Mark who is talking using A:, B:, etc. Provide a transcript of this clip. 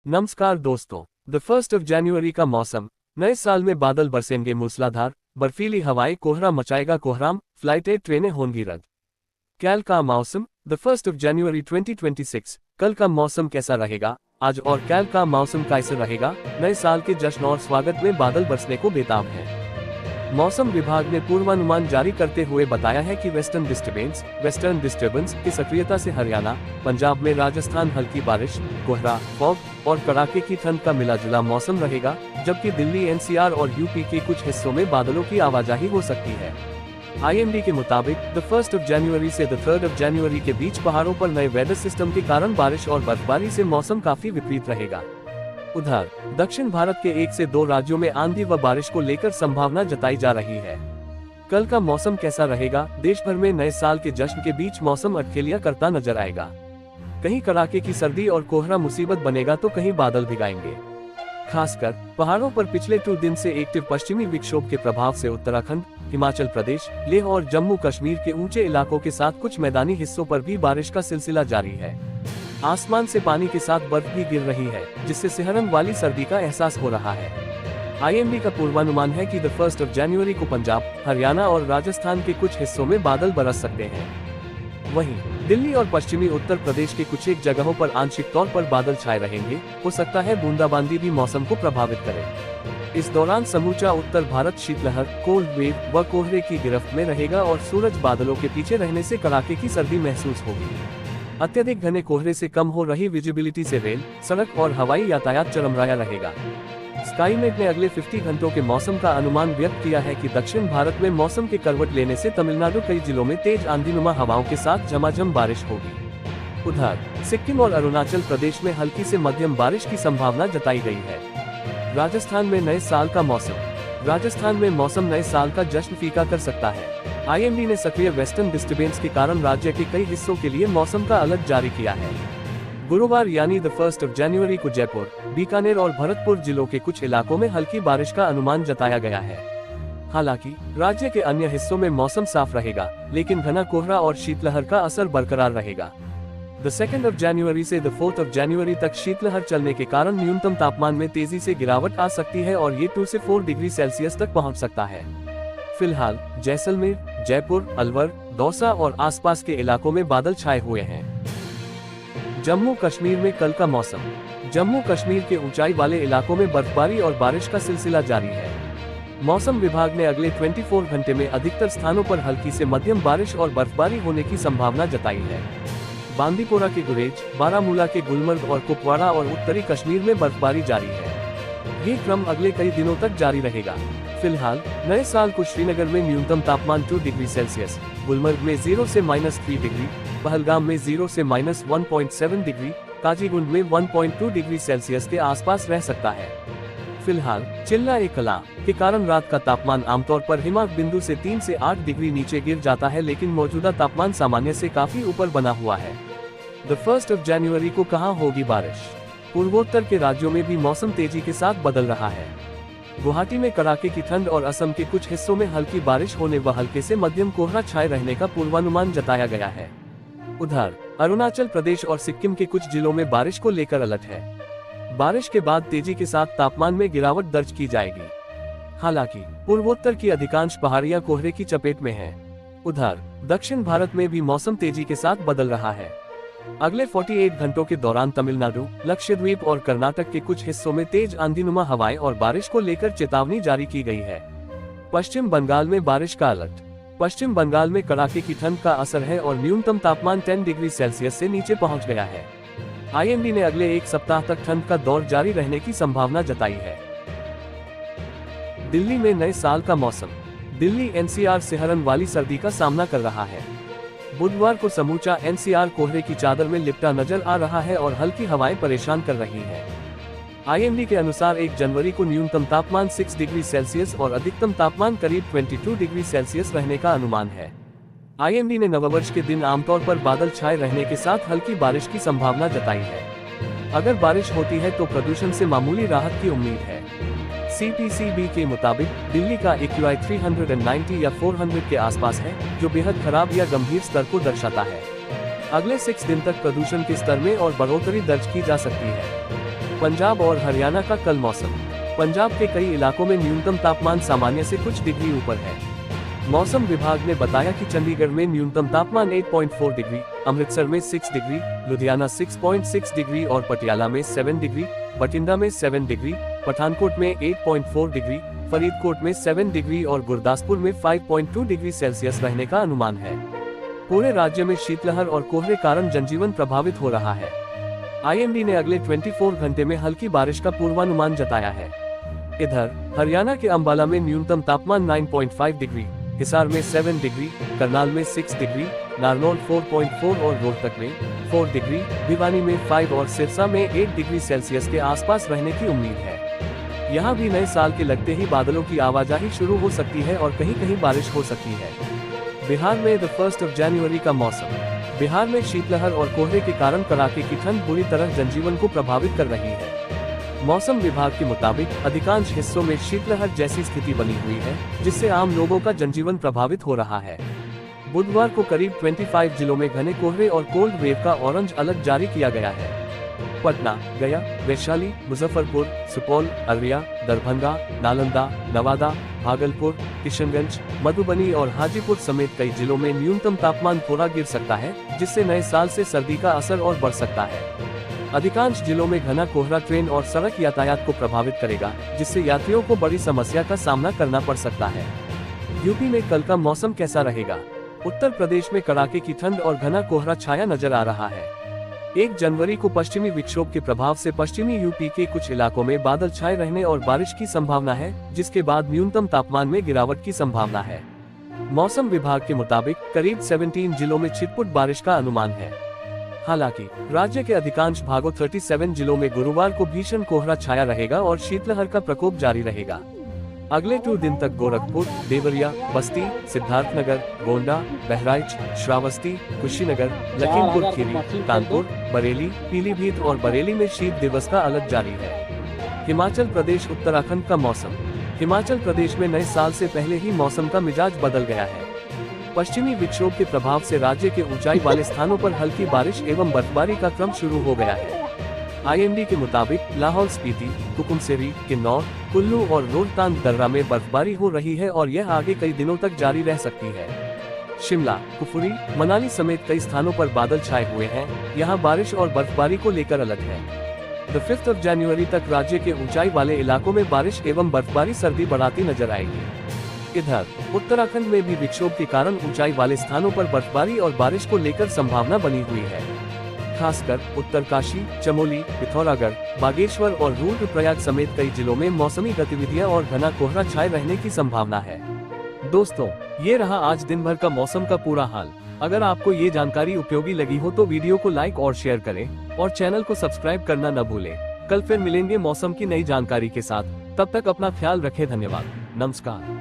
A: नमस्कार दोस्तों, द 1 जनवरी का मौसम। नए साल में बादल बरसेंगे मूसलाधार, बर्फीली हवाएं, कोहरा मचाएगा कोहराम, फ्लाइटें ट्रेनें होंगी रद्द। कल का मौसम, द 1 जनवरी 2026। कल का मौसम कैसा रहेगा? आज और कल का मौसम कैसे रहेगा? नए साल के जश्न और स्वागत में बादल बरसने को बेताब है। मौसम विभाग ने पूर्वानुमान जारी करते हुए बताया है कि वेस्टर्न डिस्टर्बेंस की सक्रियता से हरियाणा, पंजाब में राजस्थान हल्की बारिश, कोहरा, फॉग और कड़ाके की ठंड का मिला-जुला मौसम रहेगा, जबकि दिल्ली, एनसीआर और यूपी के कुछ हिस्सों में बादलों की आवाजाही हो सकती है। आईएमडी के मुताबिक द 1 जनवरी से द 3 जनवरी के बीच पहाड़ों पर नए वेदर सिस्टम के कारण बारिश और बर्फबारी से मौसम काफी विपरीत रहेगा। उधर दक्षिण भारत के 1 से 2 राज्यों में आंधी व बारिश को लेकर संभावना जताई जा रही है। कल का मौसम कैसा रहेगा? देश भर में नए साल के जश्न के बीच मौसम अटखेलियां करता नजर आएगा। कहीं कड़ाके की सर्दी और कोहरा मुसीबत बनेगा तो कहीं बादल भिगाएंगे। खासकर पहाड़ों पर पिछले 2 दिन से एक्टिव पश्चिमी विक्षोभ के प्रभाव से उत्तराखंड, हिमाचल प्रदेश, लेह और जम्मू कश्मीर के ऊंचे इलाकों के साथ कुछ मैदानी हिस्सों पर भी बारिश का सिलसिला जारी है। आसमान से पानी के साथ बर्फ भी गिर रही है, जिससे सिहरन वाली सर्दी का एहसास हो रहा है। आईएमडी का पूर्वानुमान है कि द 1 जनवरी को पंजाब, हरियाणा और राजस्थान के कुछ हिस्सों में बादल बरस सकते हैं। वहीं दिल्ली और पश्चिमी उत्तर प्रदेश के कुछ एक जगहों पर आंशिक तौर पर बादल छाए रहेंगे। हो सकता है बूंदाबांदी भी मौसम को प्रभावित करे। इस दौरान समूचा उत्तर भारत शीतलहर, कोल्ड वेव व कोहरे की गिरफ्त में रहेगा और सूरज बादलों के पीछे रहने से कड़ाके की सर्दी महसूस होगी। अत्यधिक घने कोहरे से कम हो रही विजिबिलिटी से रेल, सड़क और हवाई यातायात चरमराया रहेगा। स्काईमेट ने अगले 50 घंटों के मौसम का अनुमान व्यक्त किया है कि दक्षिण भारत में मौसम के करवट लेने से तमिलनाडु कई जिलों में तेज आंधीनुमा हवाओं के साथ झमाझम बारिश होगी। उधर सिक्किम और अरुणाचल प्रदेश में हल्की से मध्यम बारिश की संभावना जताई गई है। राजस्थान में नए साल का मौसम। राजस्थान में मौसम नए साल का जश्न फीका कर सकता है। आईएमडी ने सक्रिय वेस्टर्न डिस्टर्बेंस के कारण राज्य के कई हिस्सों के लिए मौसम का अलर्ट जारी किया है। गुरुवार यानी द 1 जनवरी को जयपुर, बीकानेर और भरतपुर जिलों के कुछ इलाकों में हल्की बारिश का अनुमान जताया गया है। हालांकि राज्य के अन्य हिस्सों में मौसम साफ रहेगा, लेकिन घना कोहरा और शीतलहर का असर बरकरार रहेगा। द 2 जनवरी से द 4 जनवरी तक शीतलहर चलने के कारण न्यूनतम तापमान में तेजी से गिरावट आ सकती है और ये 2 से 4 डिग्री सेल्सियस तक पहुंच सकता है। फिलहाल जैसलमेर, जयपुर, अलवर, दौसा और आसपास के इलाकों में बादल छाए हुए हैं। जम्मू कश्मीर में कल का मौसम। जम्मू कश्मीर के ऊंचाई वाले इलाकों में बर्फबारी और बारिश का सिलसिला जारी है। मौसम विभाग ने अगले 24 घंटे में अधिकतर स्थानों पर हल्की से मध्यम बारिश और बर्फबारी होने की संभावना जताई है। बांदीपोरा के गुरेज, बारामूला के गुलमर्ग और कुपवाड़ा और उत्तरी कश्मीर में बर्फबारी जारी है। ये क्रम अगले कई दिनों तक जारी रहेगा। फिलहाल नए साल को श्रीनगर में न्यूनतम तापमान 2 डिग्री सेल्सियस, गुलमर्ग में 0 से -3 डिग्री, पहलगाम में 0 से -1.7 डिग्री, काजीगुंड में 1.2 डिग्री सेल्सियस के आसपास रह सकता है। फिलहाल चिल्ला-ए-कला के कारण रात का तापमान आमतौर पर हिमांक बिंदु से 3 से 8 डिग्री नीचे गिर जाता है, लेकिन मौजूदा तापमान सामान्य से काफी ऊपर बना हुआ है। द 1 जनवरी को कहां होगी बारिश? पूर्वोत्तर के राज्यों में भी मौसम तेजी के साथ बदल रहा है। गुवाहाटी में कड़ाके की ठंड और असम के कुछ हिस्सों में हल्की बारिश होने व हल्के से मध्यम कोहरा छाए रहने का पूर्वानुमान जताया गया है। उधर अरुणाचल प्रदेश और सिक्किम के कुछ जिलों में बारिश को लेकर अलर्ट है। बारिश के बाद तेजी के साथ तापमान में गिरावट दर्ज की जाएगी। हालांकि पूर्वोत्तर की अधिकांश पहाड़ियां कोहरे की चपेट में हैं। उधर दक्षिण भारत में भी मौसम तेजी के साथ बदल रहा है। अगले 48 घंटों के दौरान तमिलनाडु, लक्षद्वीप और कर्नाटक के कुछ हिस्सों में तेज आंधीनुमा हवाएं और बारिश को लेकर चेतावनी जारी की गई है। पश्चिम बंगाल में बारिश का अलर्ट। पश्चिम बंगाल में कड़ाके की ठंड का असर है और न्यूनतम तापमान 10 डिग्री सेल्सियस से नीचे पहुंच गया है। आईएमडी ने अगले 1 सप्ताह तक ठंड का दौर जारी रहने की संभावना जताई है। दिल्ली में नए साल का मौसम। दिल्ली एनसीआर सिहरन वाली सर्दी का सामना कर रहा है। बुधवार को समूचा एनसीआर कोहरे की चादर में लिपटा नजर आ रहा है और हल्की हवाएं परेशान कर रही हैं। आईएमडी के अनुसार 1 जनवरी को न्यूनतम तापमान 6 डिग्री सेल्सियस और अधिकतम तापमान करीब 22 डिग्री सेल्सियस रहने का अनुमान है। आईएमडी ने नववर्ष के दिन आमतौर पर बादल छाए रहने के साथ हल्की बारिश की संभावना जताई है। अगर बारिश होती है तो प्रदूषण से मामूली राहत की उम्मीद है। सीपीसीबी के मुताबिक दिल्ली का AQI 390 या 400 के आसपास है, जो बेहद खराब या गंभीर स्तर को दर्शाता है। अगले 6 दिन तक प्रदूषण के स्तर में और बढ़ोतरी दर्ज की जा सकती है। पंजाब और हरियाणा का कल मौसम। पंजाब के कई इलाकों में न्यूनतम तापमान सामान्य से कुछ डिग्री ऊपर है। मौसम विभाग ने बताया कि चंडीगढ़ में न्यूनतम तापमान 8.4 डिग्री, अमृतसर में 6 डिग्री, लुधियाना 6.6 डिग्री और पटियाला में 7 डिग्री, बठिंडा में 7 डिग्री, पठानकोट में 8.4 डिग्री, फरीदकोट में 7 डिग्री और गुरदासपुर में 5.2 डिग्री सेल्सियस रहने का अनुमान है। पूरे राज्य में शीतलहर और कोहरे कारण जनजीवन प्रभावित हो रहा है। आईएमडी ने अगले 24 घंटे में हल्की बारिश का पूर्वानुमान जताया है। इधर हरियाणा के अंबाला में न्यूनतम तापमान 9.5 डिग्री, हिसार में 7 डिग्री, करनाल में 6 डिग्री, नारनौल 4.4 और रोहतक में 4 डिग्री, भिवानी में 5 और सिरसा में 8 डिग्री सेल्सियस के आसपास रहने की उम्मीद है। यहाँ भी नए साल के लगते ही बादलों की आवाजाही शुरू हो सकती है और कहीं कहीं बारिश हो सकती है। बिहार में द 1 जनवरी का मौसम। बिहार में शीतलहर और कोहरे के कारण कड़ाके की ठंड बुरी तरह जनजीवन को प्रभावित कर रही है। मौसम विभाग के मुताबिक अधिकांश हिस्सों में शीतलहर जैसी स्थिति बनी हुई है, जिससे आम लोगों का जनजीवन प्रभावित हो रहा है। बुधवार को करीब 25 जिलों में घने कोहरे और कोल्ड वेव का ऑरेंज अलर्ट जारी किया गया है। पटना, गया, वैशाली, मुजफ्फरपुर, सुपौल, अररिया, दरभंगा, नालंदा, नवादा, भागलपुर, किशनगंज, मधुबनी और हाजीपुर समेत कई जिलों में न्यूनतम तापमान थोड़ा गिर सकता है, जिससे नए साल से सर्दी का असर और बढ़ सकता है। अधिकांश जिलों में घना कोहरा ट्रेन और सड़क यातायात को प्रभावित करेगा, जिससे यात्रियों को बड़ी समस्या का सामना करना पड़ सकता है। यूपी में कल का मौसम कैसा रहेगा? उत्तर प्रदेश में कड़ाके की ठंड और घना कोहरा छाया नजर आ रहा है। 1 जनवरी को पश्चिमी विक्षोभ के प्रभाव से पश्चिमी यूपी के कुछ इलाकों में बादल छाए रहने और बारिश की संभावना है, जिसके बाद न्यूनतम तापमान में गिरावट की संभावना है। मौसम विभाग के मुताबिक करीब 17 जिलों में छिटपुट बारिश का अनुमान है। हालांकि राज्य के अधिकांश भागों 37 जिलों में गुरुवार को भीषण कोहरा छाया रहेगा और शीतलहर का प्रकोप जारी रहेगा। अगले 2 दिन तक गोरखपुर, देवरिया, बस्ती, सिद्धार्थनगर, गोंडा, बहराइच, श्रावस्ती, कुशीनगर, लखीमपुर खीरी, कानपुर, बरेली, पीलीभीत और बरेली में शीत दिवस का अलर्ट जारी है। हिमाचल प्रदेश, उत्तराखंड का मौसम। हिमाचल प्रदेश में नए साल से पहले ही मौसम का मिजाज बदल गया है। पश्चिमी विक्षोभ के प्रभाव से राज्य के ऊंचाई वाले स्थानों पर हल्की बारिश एवं बर्फबारी का क्रम शुरू हो गया है। आईएमडी के मुताबिक लाहौल स्पीति, कुकुमसेरी, किन्नौर, कुल्लू और रोहतांग दर्रा में बर्फबारी हो रही है और यह आगे कई दिनों तक जारी रह सकती है। शिमला, कुफरी, मनाली समेत कई स्थानों पर बादल छाए हुए हैं। यहाँ बारिश और बर्फबारी को लेकर अलर्ट है। द 5 जनवरी तक राज्य के ऊंचाई वाले इलाकों में बारिश एवं बर्फबारी सर्दी बढ़ाती नजर आएगी। इधर उत्तराखंड में भी विक्षोभ के कारण ऊंचाई वाले स्थानों पर बर्फबारी और बारिश को लेकर संभावना बनी हुई है। खासकर उत्तरकाशी, चमोली, पिथौरागढ़, बागेश्वर और रुद्रप्रयाग समेत कई जिलों में मौसमी गतिविधियां और घना कोहरा छाए रहने की संभावना है। दोस्तों, ये रहा आज दिन भर का मौसम का पूरा हाल। अगर आपको ये जानकारी उपयोगी लगी हो तो वीडियो को लाइक और शेयर करें और चैनल को सब्सक्राइब करना न भूलें। कल फिर मिलेंगे मौसम की नई जानकारी के साथ। तब तक अपना ख्याल रखें। धन्यवाद। नमस्कार।